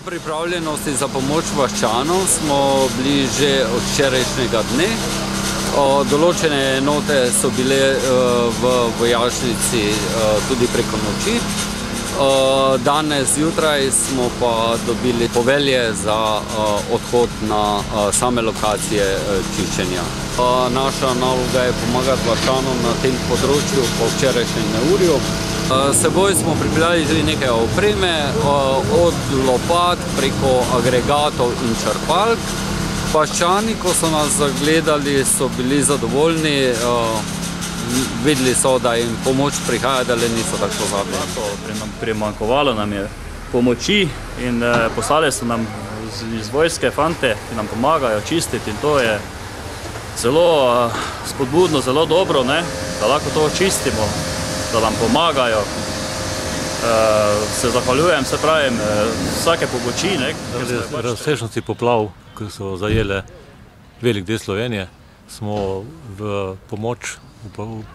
pripravljenosti za pomoč vaščanom smo bili že od včerajšnjega dne. Določene enote so bile v vojašnici tudi preko noči. Danes zjutraj smo pa dobili povelje za odhod na same lokacije čiščenja. Naša naloga je pomagati vaščanom na tem področju po včerajšnjem neurju. S seboj smo pripeljali tudi nekaj opreme, od lopat preko agregatov in črpalk. Vaščani, ko so nas zagledali, so bili zadovoljni. Videli so, da jim pomoč prihaja, da le niso tako pozabili. Primanjkovalo nam je pomoči in poslali so nam iz vojske fante, ki nam pomagajo čistiti, in to je zelo spodbudno, zelo dobro, da lahko to čistimo, da nam pomagajo. Se zahvaljujem, se pravim, vsake pomoči. Razsežnosti poplav, ki so zajele velik del Slovenije, smo v pomoč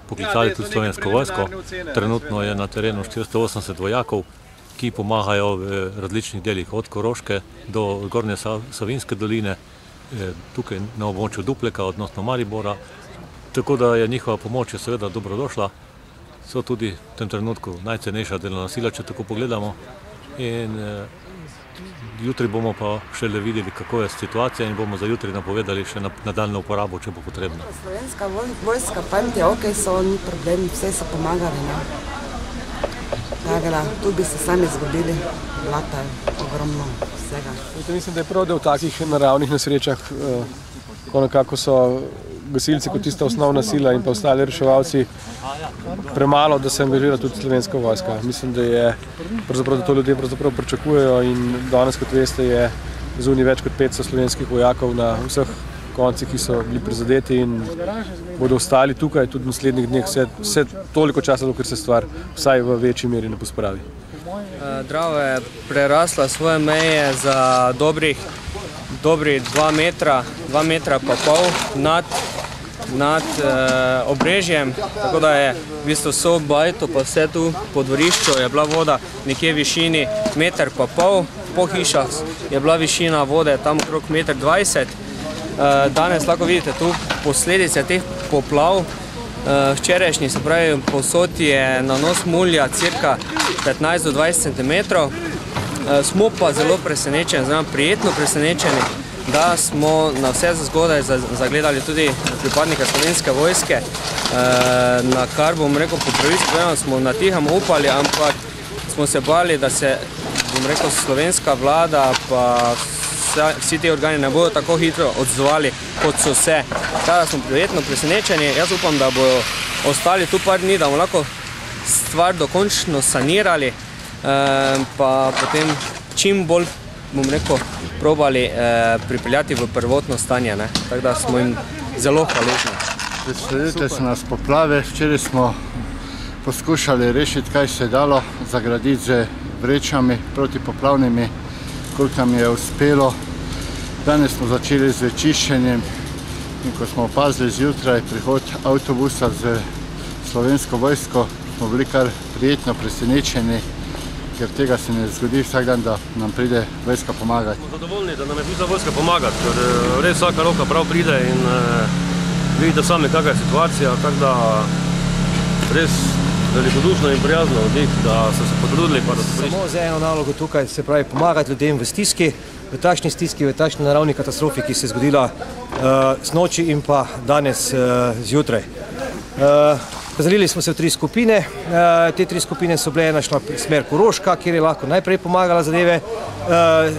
poklicali tudi Slovensko vojsko. Trenutno je na terenu 480 vojakov, ki pomagajo v različnih delih, od Koroške do Zgornje Savinjske doline, tukaj na območju Dupleka, odnosno Maribora. Tako da je njihova pomoč seveda dobrodošla. So tudi v tem trenutku najcenejša delovna sila, če tako pogledamo. In jutri bomo pa šele videli, kako je situacija, in bomo za jutri napovedali še nadaljno uporabo, če bo potrebno. Slovenska vojska, fantje, okej so, ni problem, vse so pomagali. Tako da, tu bi se sami zgodili, blata ogromno vsega. Mislim, da je prav, da v takih naravnih nesrečah, ko nekako so gasilci kot tista osnovna sila in pa ostali reševalci premalo, da se angažira tudi Slovenska vojska. Mislim, da je pravzaprav, da to ljudje pravzaprav pričakujejo, in danes, kot veste, je zunaj več kot 500 slovenskih vojakov na vseh koncih, ki so bili prizadeti, in bodo ostali tukaj tudi v naslednjih dneh vse toliko časa, dokler se stvar vsaj v večji meri ne pospravi. Drava je prerasla svoje meje za dobrih 2 metra, 2 metra pa pol nad Obrežjem, tako da je v bistvu vso bajto pa vse tu po dvorišču je bila voda nekje v višini 1,5 metra, po hišah je bila višina vode tam okrog 1,20 metra. Danes lahko vidite tu posledice teh poplav. Včerajšnji, se pravi, povsod je nanos mulja cirka 15 do 20 centimetrov. Smo pa zelo presenečeni, zelo prijetno presenečeni, da smo na vse zgodaj zagledali tudi pripadnike Slovenske vojske, na kar bom rekel, po pravici povedano, smo na tihem upali, ampak smo se bali, da se, bom rekel, slovenska vlada pa vsi ti organi ne bodo tako hitro odzvali, kot so se. Tako da smo prijetno presenečeni. Jaz upam, da bodo ostali tu par dni, da bomo lahko stvar dokončno sanirali, pa potem čim bolj, bom rekel, probali pripeljati v prvotno stanje. Tako da smo jim zelo hvaležni. Predstavljate se nas poplave. Včeraj smo poskušali rešiti, kaj se je dalo, zagraditi z vrečami protipoplavnimi, koliko nam je uspelo. Danes smo začeli z čiščenjem, in ko smo opazili zjutraj prihod avtobusa z Slovensko vojsko, smo bili kar prijetno presenečeni, ker tega se ne zgodi vsak dan, da nam pride vojska pomagati. Smo zadovoljni, da nam je prišla vojska pomagati, ker res vsaka roka prav pride in vidite sami, kakva je situacija, tako da res velikodušno in prijazno od njih, da so se potrudili pa da so prišli. Samo za eno nalogo tukaj, se pravi, pomagati ljudem v stiski, v takšni stiski, v takšni naravni katastrofi, ki se je zgodila snoči in pa danes zjutraj. Razdelili smo se v 3 skupine. Te 3 skupine so bile, ena šla smer Koroška, kjer je lahko najprej pomagala zadeve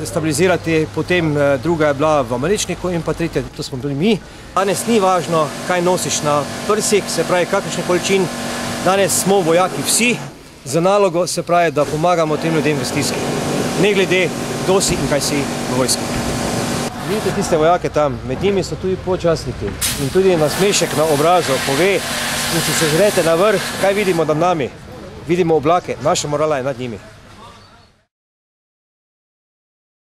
stabilizirati, potem druga je bila v Malečniku in pa tretja, to smo bili mi. Danes ni važno, kaj nosiš na prsih, se pravi, kakršen količin. Danes smo vojaki vsi za nalogo, se pravi, da pomagamo tem ljudem v stiski. Ne glede, kdo si in kaj si v vojski. Vidite tiste vojake tam, med njimi so tudi počasniki in tudi nasmešek na obrazu pove, in če se zrete na vrh, kaj vidimo nad nami? Vidimo oblake, naša morala je nad njimi.